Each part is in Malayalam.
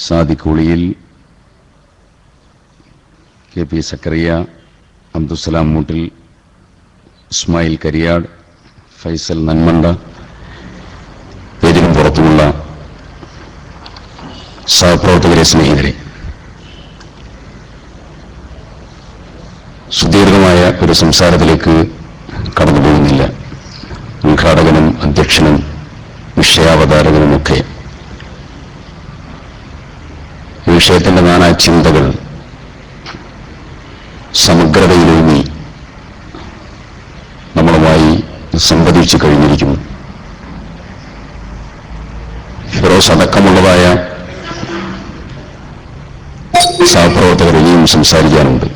സാദിഖ് ഉളിയിൽ, കെ പി സക്കറിയ, അബ്ദുസലാം മൂട്ടിൽ, ഇസ്മായിൽ കരിയാട്, ഫൈസൽ നന്മണ്ട, പേരിനും പുറത്തുമുള്ള സഹപ്രവർത്തകരെ, സ്നേഹിതരെ, സുദീർഘമായ ഒരു സംസാരത്തിലേക്ക് കടന്നുപോകുന്നില്ല. ഉദ്ഘാടകനും അധ്യക്ഷനും വിഷയാവതാരകനുമൊക്കെ ഈ വിഷയത്തിന്റെ നാനാ ചിന്തകൾ സമഗ്രതയിലൂന്നി നമ്മളുമായി സംവദിച്ചു കഴിഞ്ഞിരിക്കുന്നു. ഫിറോസ് അടക്കമുള്ളതായ സഹപ്രവർത്തകർ ഇനിയും സംസാരിക്കാനുണ്ട്.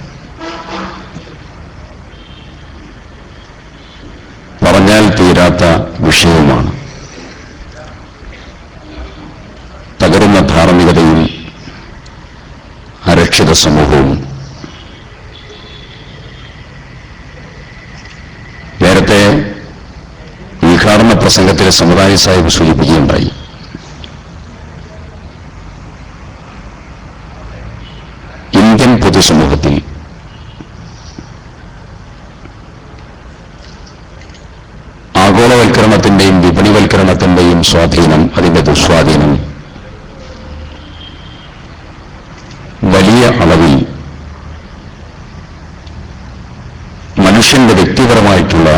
പറഞ്ഞാൽ തീരാത്ത വിഷയവുമാണ്. തകരുന്ന ധാർമ്മികതയും അരക്ഷിത സമൂഹവും. നേരത്തെ ഉദ്ഘാടന പ്രസംഗത്തിൽ സമുദായ സാഹിബ് സൂചിപ്പിക്കുകയുണ്ടായി. ഇന്ത്യൻ പൊതുസമൂഹത്തിൽ ആഗോളവൽക്കരണത്തിന്റെയും വിപണിവൽക്കരണത്തിന്റെയും സ്വാധീനം, അതിന്റെ ദുസ്വാധീനം വലിയ അളവിൽ മനുഷ്യന്റെ വ്യക്തിപരമായിട്ടുള്ള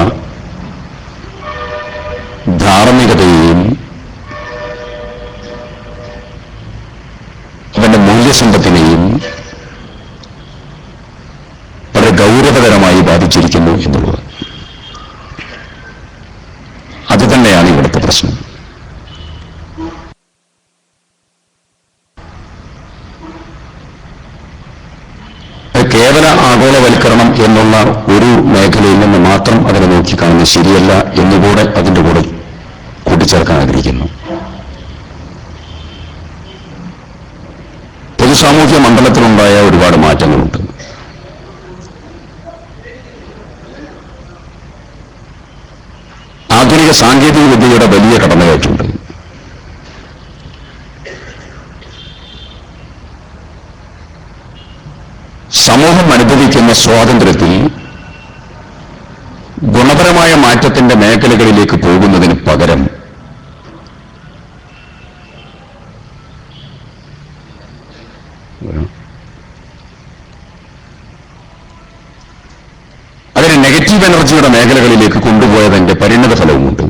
ധാർമ്മികതയെയും അവന്റെ മൂല്യസമ്പത്തിനെയും വളരെ ഗൗരവതരമായി ബാധിച്ചിരിക്കുന്നു എന്നുള്ളത്. അതുതന്നെയാണ് ഇവിടുത്തെ പ്രശ്നം. കേവല ആഗോളവൽക്കരണം എന്നുള്ള ഒരു മേഖലയിൽ നിന്ന് മാത്രം അതിനെ നോക്കിക്കാണുന്നത് ശരിയല്ല എന്നുകൂടെ അതിന്റെ കൂടെ കൂട്ടിച്ചേർക്കാൻ ആഗ്രഹിക്കുന്നു. പൊതുസാമൂഹ്യ മണ്ഡലത്തിലുണ്ടായ ഒരുപാട് മാറ്റങ്ങളുണ്ട്. ആധുനിക സാങ്കേതിക വിദ്യയുടെ വലിയ കടന്നുകയറ്റുണ്ട്. സമൂഹം അനുഭവിക്കുന്ന സ്വാതന്ത്ര്യത്തിൽ ഗുണപരമായ മാറ്റത്തിന്റെ മേഖലകളിലേക്ക് പോകുന്നതിന് പകരം അതിന് നെഗറ്റീവ് എനർജിയുടെ മേഖലകളിലേക്ക് കൊണ്ടുപോയതിന്റെ പരിണത ഫലവുമുണ്ട്.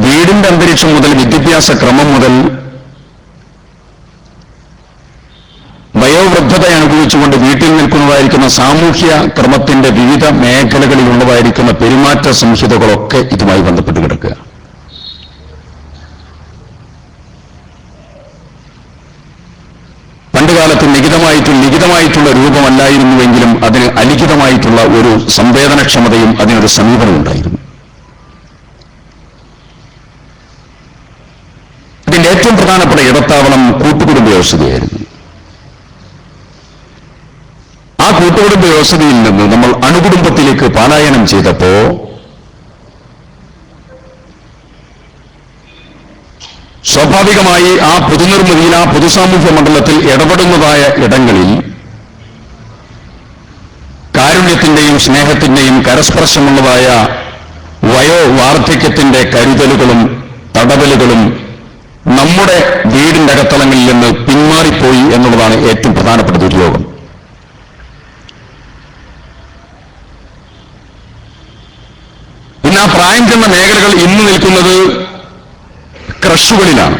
വീടിന്റെ അന്തരീക്ഷം മുതൽ വിദ്യാഭ്യാസ ക്രമം മുതൽ വയോവൃദ്ധത അനുഭവിച്ചുകൊണ്ട് വീട്ടിൽ നിൽക്കുന്നതായിരിക്കുന്ന സാമൂഹ്യ ക്രമത്തിന്റെ വിവിധ മേഖലകളിലുള്ളതായിരിക്കുന്ന പെരുമാറ്റ സംഹിതകളൊക്കെ ഇതുമായി ബന്ധപ്പെട്ട് കിടക്കുക. പണ്ടുകാലത്ത് ലിഖിതമായിട്ടുള്ള രൂപമല്ലായിരുന്നുവെങ്കിലും അതിന് അലിഖിതമായിട്ടുള്ള ഒരു സംവേദനക്ഷമതയും അതിനൊരു സമീപനവും ഉണ്ടായിരുന്നു. അതിന്റെ ഏറ്റവും പ്രധാനപ്പെട്ട ഇടത്താവളം കൂട്ടുകുടുംബ വ്യവസ്ഥയായിരുന്നു. ആ കൂട്ടുകുടുംബ വ്യവസ്ഥയിൽ നിന്ന് നമ്മൾ അണുകുടുംബത്തിലേക്ക് പലായനം ചെയ്തപ്പോ സ്വാഭാവികമായി ആ പൊതുനിർമ്മിതിയിൽ, ആ പൊതുസാമൂഹ്യ മണ്ഡലത്തിൽ ഇടപെടുന്നതായ ഇടങ്ങളിൽ കാരുണ്യത്തിന്റെയും സ്നേഹത്തിന്റെയും കരസ്പർശമുള്ളതായ വയോവാർദ്ധക്യത്തിന്റെ കരുതലുകളും തടവലുകളും നമ്മുടെ വീടിന്റെ അകത്തളങ്ങളിൽ നിന്ന് പിന്മാറിപ്പോയി എന്നുള്ളതാണ് ഏറ്റവും പ്രധാനപ്പെട്ട ദുര്യോഗം. ഇന്ന് ആ പ്രായം ചെന്ന മേഖലകൾ ഇന്ന് നിൽക്കുന്നത് ക്രഷുകളിലാണ്,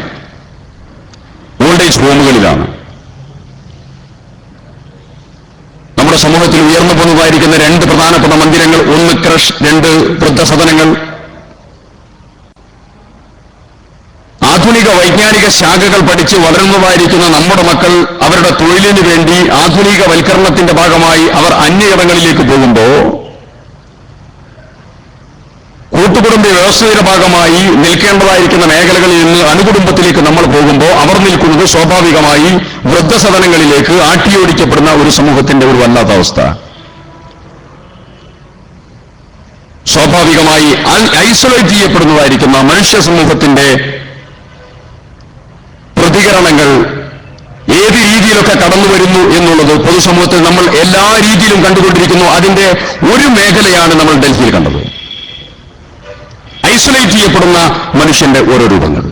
ഓൾഡ് ഏജ് ഹോമുകളിലാണ്. നമ്മുടെ സമൂഹത്തിൽ ഉയർന്നു പോകുന്നതായിരിക്കുന്ന രണ്ട് പ്രധാനപ്പെട്ട മന്ദിരങ്ങൾ, ഒന്ന് ക്രഷ്, രണ്ട് വൃദ്ധസദനങ്ങൾ. ആധുനിക വൈജ്ഞാനിക ശാഖകൾ പഠിച്ച് വളരുന്നതായിരിക്കുന്ന നമ്മുടെ മക്കൾ അവരുടെ തൊഴിലിന് വേണ്ടി ആധുനികവൽക്കരണത്തിന്റെ ഭാഗമായി അവർ അന്യയിടങ്ങളിലേക്ക് പോകുമ്പോൾ കൂട്ടുകുടുംബ വ്യവസ്ഥയുടെ ഭാഗമായി നിൽക്കേണ്ടതായിരിക്കുന്ന മേഖലകളിൽ നിന്ന് അണുകുടുംബത്തിലേക്ക് നമ്മൾ പോകുമ്പോൾ അവർ നിൽക്കുന്നത് സ്വാഭാവികമായി വൃദ്ധസദനങ്ങളിലേക്ക് ആട്ടിയോടിക്കപ്പെടുന്ന ഒരു സമൂഹത്തിന്റെ ഒരു വല്ലാത്ത അവസ്ഥ. സ്വാഭാവികമായി ഭാഗമായി ഐസൊലേറ്റ് ചെയ്യപ്പെടുന്നതായിരിക്കുന്ന മനുഷ്യ സമൂഹത്തിന്റെ പ്രതികരണങ്ങൾ ഏത് രീതിയിലൊക്കെ കടന്നു വരുന്നു എന്നുള്ളത് പൊതുസമൂഹത്തിൽ നമ്മൾ എല്ലാ രീതിയിലും കണ്ടുകൊണ്ടിരിക്കുന്നു. അതിന്റെ ഒരു മേഖലയാണ് നമ്മൾ ഡൽഹിയിൽ കണ്ടത്. ഐസൊലേറ്റ് ചെയ്യപ്പെടുന്ന മനുഷ്യന്റെ ഓരോ രൂപങ്ങൾ.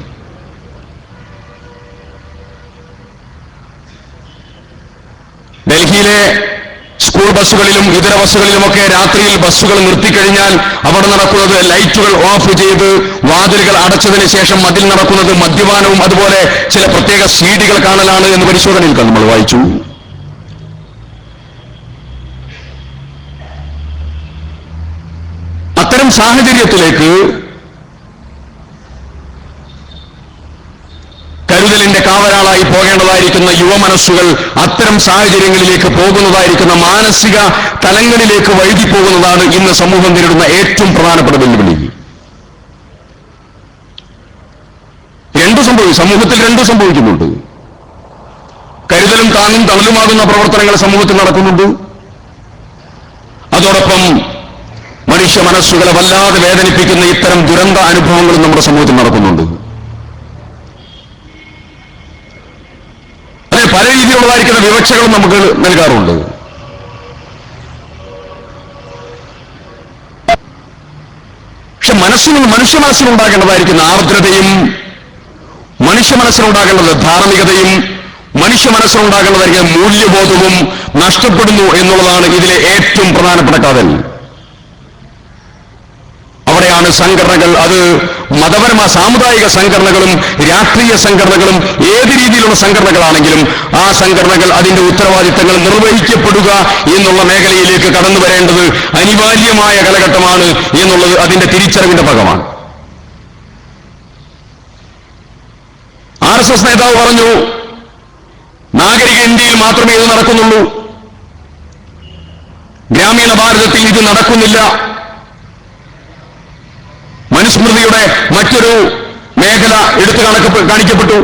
ഡൽഹിയിലെ സ്കൂൾ ബസ്സുകളിലും ഇതര ബസ്സുകളിലുമൊക്കെ രാത്രിയിൽ ബസ്സുകൾ നിർത്തിക്കഴിഞ്ഞാൽ അവിടെ നടക്കുന്നത് ലൈറ്റുകൾ ഓഫ് ചെയ്ത് വാതിലുകൾ അടച്ചതിന് ശേഷം അതിൽ നടക്കുന്നത് മദ്യപാനവും അതുപോലെ ചില പ്രത്യേക സീഡികൾ കാണലാണ് എന്ന് പരിശോധനയിൽ നമ്മൾ വായിച്ചു. അത്തരം സാഹചര്യത്തിലേക്ക് കരുതലിന്റെ കാവലാളായി പോകേണ്ടതായിരിക്കുന്ന യുവമനസ്സുകൾ അത്തരം സാഹചര്യങ്ങളിലേക്ക് പോകുന്നതായിരിക്കുന്ന മാനസിക തലങ്ങളിലേക്ക് വഴുതി പോകുന്നതാണ് ഇന്ന് സമൂഹം നേരിടുന്ന ഏറ്റവും പ്രധാനപ്പെട്ട വെല്ലുവിളി. സമൂഹത്തിൽ രണ്ടു സംഭവിക്കുന്നുണ്ട്. കരുതലും താങ്ങും തണലുമാകുന്ന പ്രവർത്തനങ്ങൾ സമൂഹത്തിൽ നടക്കുന്നുണ്ട്. അതോടൊപ്പം മനുഷ്യ മനസ്സുകളെ വല്ലാതെ വേദനിപ്പിക്കുന്ന ഇത്തരം ദുരന്ത അനുഭവങ്ങളും നമ്മുടെ സമൂഹത്തിൽ നടക്കുന്നുണ്ട്. പല രീതിയിലുള്ളതായിരിക്കുന്ന വിവക്ഷകളും നമുക്ക് നൽകാറുണ്ട്. പക്ഷെ മനുഷ്യ മനസ്സിലുണ്ടാകേണ്ടതായിരിക്കുന്ന ആർദ്രതയും മനുഷ്യ മനസ്സിലുണ്ടാകേണ്ടത് ധാർമ്മികതയും മനുഷ്യ മനസ്സിലുണ്ടാകേണ്ടതായിരിക്കുന്ന മൂല്യബോധവും നഷ്ടപ്പെടുന്നു എന്നുള്ളതാണ് ഇതിലെ ഏറ്റവും പ്രധാനപ്പെട്ട കാതൽ. അവിടെയാണ് സംഘടനകൾ, അത് മതപരമായ സാമുദായിക സംഘടനകളും രാഷ്ട്രീയ സംഘടനകളും ഏത് രീതിയിലുള്ള സംഘടനകളാണെങ്കിലും ആ സംഘടനകൾ അതിന്റെ ഉത്തരവാദിത്തങ്ങൾ നിർവഹിക്കപ്പെടുക എന്നുള്ള മേഖലയിലേക്ക് കടന്നു വരേണ്ടത് അനിവാര്യമായ കാലഘട്ടമാണ് എന്നുള്ളത് അതിന്റെ തിരിച്ചറിവിന്റെ ഭാഗമാണ്. RSS നേതാവ് പറഞ്ഞു, നാഗരിക ഇന്ത്യയിൽ മാത്രമേ ഇത് നടക്കുന്നുള്ളൂ, ഗ്രാമീണ ഭാരതത്തിൽ ഇത് നടക്കുന്നില്ല. മനുസ്മൃതിയുടെ മറ്റൊരു മേഖല എടുത്തു കാണിക്കപ്പെട്ടു.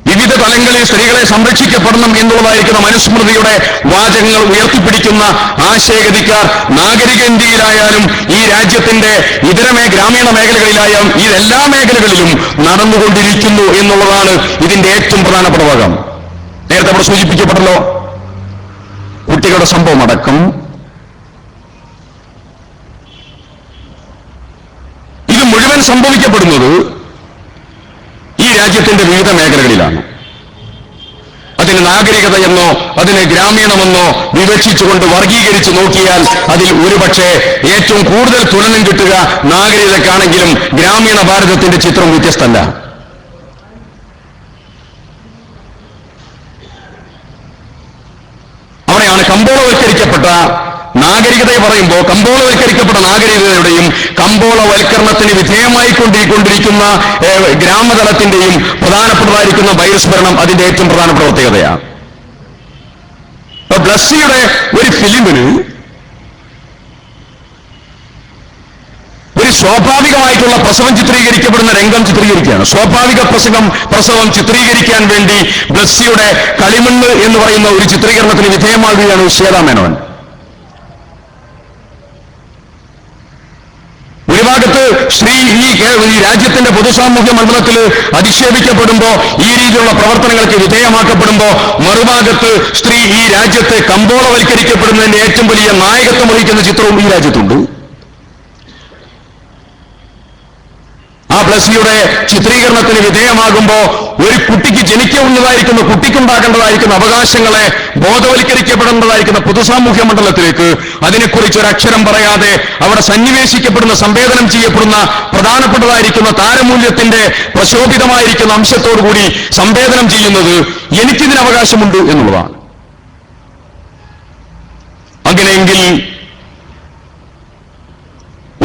വിവിധ തലങ്ങളിൽ സ്ത്രീകളെ സംരക്ഷിക്കപ്പെടണം എന്നുള്ളതായിരിക്കുന്ന മനുസ്മൃതിയുടെ വാചകങ്ങൾ ഉയർത്തിപ്പിടിക്കുന്ന ആശയഗതിക്കാർ നാഗരിക ഇന്ത്യയിലായാലും ഈ രാജ്യത്തിന്റെ ഇതര ഗ്രാമീണ മേഖലകളിലായാലും ഇതെല്ലാ മേഖലകളിലും നടന്നുകൊണ്ടിരിക്കുന്നു എന്നുള്ളതാണ് ഇതിന്റെ ഏറ്റവും പ്രധാനപ്പെട്ട ഭാഗം. നേരത്തെ അവിടെ സൂചിപ്പിക്കപ്പെട്ടല്ലോ, കുട്ടികളുടെ സംഭവം അടക്കം ഇത് മുഴുവൻ സംഭവിക്കപ്പെടുന്നത് ഈ രാജ്യത്തിന്റെ വിവിധ മേഖലകളിലാണ്. അതിന് നാഗരികതയെന്നോ അതിന് ഗ്രാമീണമെന്നോ വിവക്ഷിച്ചുകൊണ്ട് വർഗീകരിച്ച് നോക്കിയാൽ അതിൽ ഒരുപക്ഷെ ഏറ്റവും കൂടുതൽ തുലനം കിട്ടുക നാഗരികതയ്ക്കാണെങ്കിലും ഗ്രാമീണ ഭാരതത്തിന്റെ ചിത്രം വ്യത്യസ്തമല്ല. അവിടെയാണ് കമ്പോളവൽക്കരിക്കപ്പെട്ട നാഗരികതയെ പറയുമ്പോൾ കമ്പോളവൽക്കരിക്കപ്പെട്ട നാഗരികതയുടെയും കമ്പോളവൽക്കരണത്തിന് വിധേയമായിക്കൊണ്ടിരിക്കുന്ന ഗ്രാമതലത്തിന്റെയും പ്രധാനപ്പെട്ടതായിരിക്കുന്ന ബഹിഷ്കരണം അതിന്റെ ഏറ്റവും പ്രധാനപ്പെട്ട പ്രത്യേകതയാണ്. ബ്ലസ്സിയുടെ ഒരു ഫിലിമിന് ഒരു സ്വാഭാവികമായിട്ടുള്ള പ്രസവം ചിത്രീകരിക്കപ്പെടുന്ന രംഗം ചിത്രീകരിക്കുകയാണ്. സ്വാഭാവിക പ്രസവം ചിത്രീകരിക്കാൻ വേണ്ടി ബ്ലസ്സിയുടെ കളിമണ്ണ് എന്ന് പറയുന്ന ഒരു ചിത്രീകരണത്തിന് വിധേയമാകുകയാണ് ശ്വേതാ മേനോൻ. ഒരു ഭാഗത്ത് സ്ത്രീ ഈ രാജ്യത്തിന്റെ പൊതുസാമൂഹ്യ മണ്ഡലത്തിൽ അധിക്ഷേപിക്കപ്പെടുമ്പോ ഈ രീതിയിലുള്ള പ്രവർത്തനങ്ങൾക്ക് വിധേയമാക്കപ്പെടുമ്പോ മറുഭാഗത്ത് സ്ത്രീ ഈ രാജ്യത്തെ കമ്പോളവൽക്കരിക്കപ്പെടുന്നതിന്റെ ഏറ്റവും വലിയ നായകത്വം വഹിക്കുന്ന ചിത്രവും ഈ രാജ്യത്തുണ്ട്. ആ ബ്ലസ്സിയുടെ ചിത്രീകരണത്തിന് വിധേയമാകുമ്പോ ഒരു കുട്ടിക്ക് ജനിക്കാവുന്നതായിരിക്കുന്ന കുട്ടിക്കുണ്ടാകേണ്ടതായിരിക്കുന്ന അവകാശങ്ങളെ ബോധവൽക്കരിക്കപ്പെടേണ്ടതായിരിക്കുന്ന പൊതുസാമൂഹ്യ മണ്ഡലത്തിലേക്ക് അതിനെക്കുറിച്ച് ഒരു അക്ഷരം പറയാതെ അവിടെ സന്നിവേശിക്കപ്പെടുന്ന സംവേദനം ചെയ്യപ്പെടുന്ന പ്രധാനപ്പെട്ടതായിരിക്കുന്ന താരമൂല്യത്തിന്റെ പ്രശോഭിതമായിരിക്കുന്ന അംശത്തോടുകൂടി സംവേദനം ചെയ്യുന്നത് എനിക്കിതിന് അവകാശമുണ്ട് എന്നുള്ളതാണ്. അങ്ങനെയെങ്കിൽ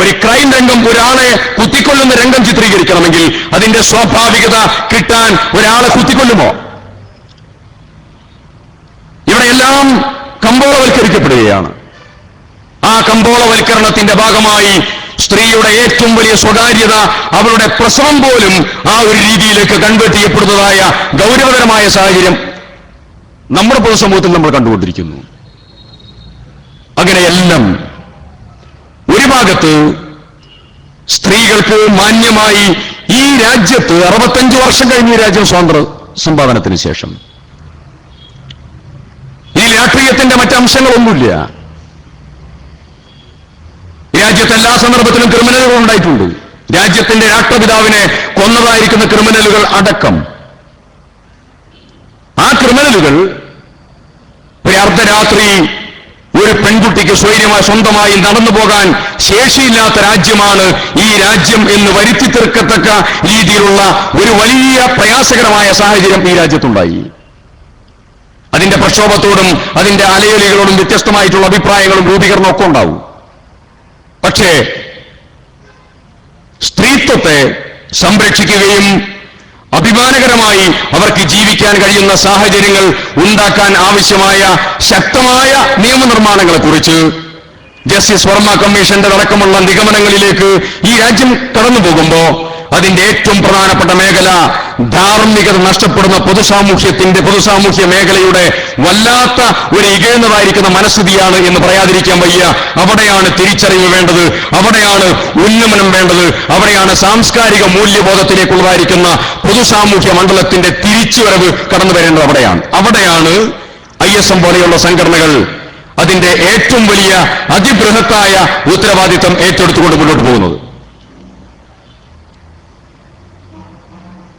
ഒരു ക്രൈം രംഗം, ഒരാളെ കുത്തിക്കൊല്ലുന്ന രംഗം ചിത്രീകരിക്കണമെങ്കിൽ അതിന്റെ സ്വാഭാവികത കിട്ടാൻ ഒരാളെ കുത്തിക്കൊല്ലുമോ? ഇവിടെയെല്ലാം കമ്പോളവൽക്കരിക്കപ്പെടുകയാണ്. ആ കമ്പോളവൽക്കരണത്തിന്റെ ഭാഗമായി സ്ത്രീയുടെ ഏറ്റവും വലിയ സ്വകാര്യത, അവരുടെ പ്രസവം പോലും ആ ഒരു രീതിയിലേക്ക് കൺവേർട്ട് ചെയ്യപ്പെടുന്നതായ ഗൗരവതരമായ സാഹചര്യം നമ്മുടെ പൊതുസമൂഹത്തിൽ നമ്മൾ കണ്ടുകൊണ്ടിരിക്കുന്നു. അങ്ങനെയെല്ലാം ഒരു ഭാഗത്ത് സ്ത്രീകൾക്ക് മാന്യമായി ഈ രാജ്യത്ത് 65 വർഷം കഴിഞ്ഞ ഈ രാജ്യം സ്വാതന്ത്ര്യ സമ്പാദനത്തിന് ശേഷം ഈ രാഷ്ട്രീയത്തിന്റെ മറ്റംശങ്ങളൊന്നുമില്ല. രാജ്യത്ത് എല്ലാ സന്ദർഭത്തിലും ക്രിമിനലുകൾ ഉണ്ടായിട്ടുണ്ട്. രാജ്യത്തിന്റെ രാഷ്ട്രപിതാവിനെ കൊന്നതായിരിക്കുന്ന ക്രിമിനലുകൾ അടക്കം. ആ ക്രിമിനലുകൾ ഒരു അർദ്ധരാത്രി ഒരു പെൺകുട്ടിക്ക് സ്വന്തമായി നടന്നു പോകാൻ ശേഷിയില്ലാത്ത രാജ്യമാണ് ഈ രാജ്യം എന്ന് വരുത്തി തീർക്കത്തക്ക രീതിയിലുള്ള ഒരു വലിയ പ്രയാസകരമായ സാഹചര്യം ഈ രാജ്യത്തുണ്ടായി. അതിന്റെ പ്രക്ഷോഭത്തോടും അതിന്റെ അലയൊലികളോടും വ്യത്യസ്തമായിട്ടുള്ള അഭിപ്രായങ്ങളും രൂപീകരണവും ഒക്കെ ഉണ്ടാവും. പക്ഷേ സ്ത്രീത്വത്തെ സംരക്ഷിക്കുകയും അഭിമാനകരമായി അവർക്ക് ജീവിക്കാൻ കഴിയുന്ന സാഹചര്യങ്ങൾ ഉണ്ടാക്കാൻ ആവശ്യമായ ശക്തമായ നിയമനിർമ്മാണങ്ങളെക്കുറിച്ച് ജസ്റ്റിസ് വർമ്മ കമ്മീഷന്റെ അടക്കമുള്ള നിഗമനങ്ങളിലേക്ക് ഈ രാജ്യം കടന്നു പോകുമ്പോൾ അതിന്റെ ഏറ്റവും പ്രധാനപ്പെട്ട മേഖല ധാർമ്മികത നഷ്ടപ്പെടുന്ന പൊതുസാമൂഹ്യ മേഖലയുടെ വല്ലാത്ത ഒരു ഇകഴുന്നതായിരിക്കുന്ന മനസ്ഥിതിയാണ് എന്ന് പറയാതിരിക്കാൻ വയ്യ. അവിടെയാണ് തിരിച്ചറിവ് വേണ്ടത്, അവിടെയാണ് ഉന്നമനം വേണ്ടത്, അവിടെയാണ് സാംസ്കാരിക മൂല്യബോധത്തിലേക്കുള്ളതായിരിക്കുന്ന പൊതുസാമൂഹ്യ മണ്ഡലത്തിന്റെ തിരിച്ചുവരവ് കടന്നു വരേണ്ടത്. അവിടെയാണ് ISM പോലെയുള്ള സംഘടനകൾ അതിന്റെ ഏറ്റവും വലിയ അതിബൃഹത്തായ ഉത്തരവാദിത്വം ഏറ്റെടുത്തുകൊണ്ട് മുന്നോട്ട് പോകുന്നത്.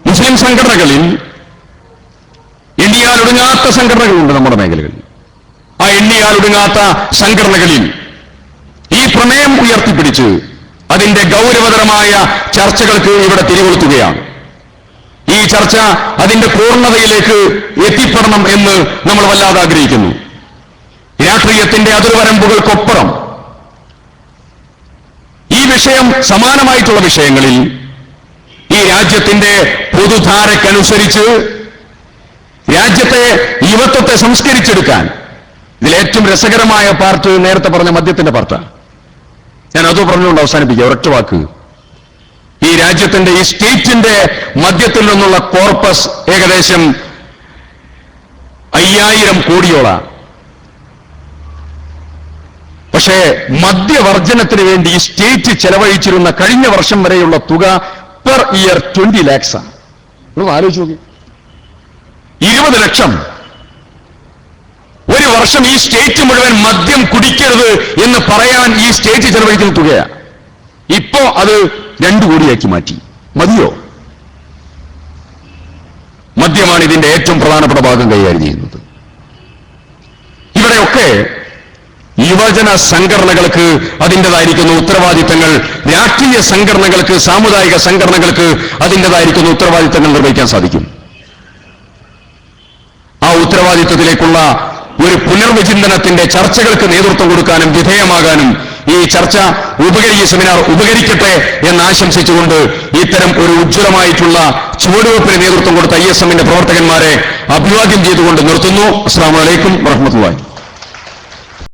മുസ്ലിം സംഘടനകളിൽ എണ്ണിയാലൊടുങ്ങാത്ത സംഘടനകളുണ്ട് നമ്മുടെ മേഖലകളിൽ. ആ എണ്ണിയാലൊടുങ്ങാത്ത സംഘടനകളിൽ ഈ പ്രമേയം ഉയർത്തിപ്പിടിച്ച് അതിന്റെ ഗൗരവതരമായ ചർച്ചകൾക്ക് ഇവിടെ തിരികൊളുത്തുകയാണ്. ഈ ചർച്ച അതിന്റെ പൂർണ്ണതയിലേക്ക് എത്തിപ്പെടണം എന്ന് നമ്മൾ വല്ലാതെ ആഗ്രഹിക്കുന്നു. രാഷ്ട്രീയത്തിന്റെ അതിർവരമ്പുകൾക്കൊപ്പുറം ഈ വിഷയം സമാനമായിട്ടുള്ള വിഷയങ്ങളിൽ ഈ രാജ്യത്തിന്റെ പൊതുധാരക്കനുസരിച്ച് രാജ്യത്തെ യുവത്വത്തെ സംസ്കരിച്ചെടുക്കാൻ ഇതിലേറ്റവും രസകരമായ പാർട്ട് നേരത്തെ പറഞ്ഞ മദ്യത്തിന്റെ പാർട്ടാണ്. ഞാൻ അത് പറഞ്ഞുകൊണ്ട് അവസാനിപ്പിക്കുക. ഒരൊറ്റ വാക്ക്. ഈ രാജ്യത്തിന്റെ ഈ സ്റ്റേറ്റിന്റെ മദ്യത്തിൽ നിന്നുള്ള കോർപ്പസ് ഏകദേശം 5000 കോടിയോളാണ്. പക്ഷേ മദ്യവർജനത്തിന് വേണ്ടി ഈ സ്റ്റേറ്റ് ചെലവഴിച്ചിരുന്ന കഴിഞ്ഞ വർഷം വരെയുള്ള തുക പെർ ഇയർ 20 lakhs ആണ്. നിങ്ങൾ ആലോചിച്ച് നോക്കി. 20 ലക്ഷം ഒരു വർഷം ഈ സ്റ്റേറ്റ് മുഴുവൻ മദ്യം കുടിക്കരുത് എന്ന് പറയാൻ ഈ സ്റ്റേറ്റ് ചെലവഴിക്കുന്ന തുകയാണ്. ഇപ്പോ അത് 2 കോടിയാക്കി മാറ്റി. മതിയോ? മദ്യമാണ് ഇതിന്റെ ഏറ്റവും പ്രധാനപ്പെട്ട ഭാഗം കൈകാര്യം ചെയ്യുന്നത്. ഇവിടെയൊക്കെ യുവജന സംഘടനകൾക്ക് അതിൻ്റെതായിരിക്കുന്ന ഉത്തരവാദിത്തങ്ങൾ, രാഷ്ട്രീയ സംഘടനകൾക്ക്, സാമുദായിക സംഘടനകൾക്ക് അതിൻ്റെതായിരിക്കുന്ന ഉത്തരവാദിത്തങ്ങൾ നിർവഹിക്കാൻ സാധിക്കും. ആ ഉത്തരവാദിത്തത്തിലേക്കുള്ള ഒരു പുനർവിചിന്തനത്തിന്റെ ചർച്ചകൾക്ക് നേതൃത്വം കൊടുക്കാനും വിധേയമാകാനും ഈ ചർച്ച ഈ സെമിനാർ ഉപകരിക്കട്ടെ എന്ന് ആശംസിച്ചുകൊണ്ട് ഇത്തരം ഒരു ഉജ്ജ്വലമായിട്ടുള്ള ചുവടുവെപ്പിന് നേതൃത്വം കൊടുത്ത ISMന്റെ പ്രവർത്തകന്മാരെ അഭിവാദ്യം ചെയ്തുകൊണ്ട് നിർത്തുന്നു. അസ്സലാമു അലൈക്കും വറഹ്മത്തുള്ളാഹി.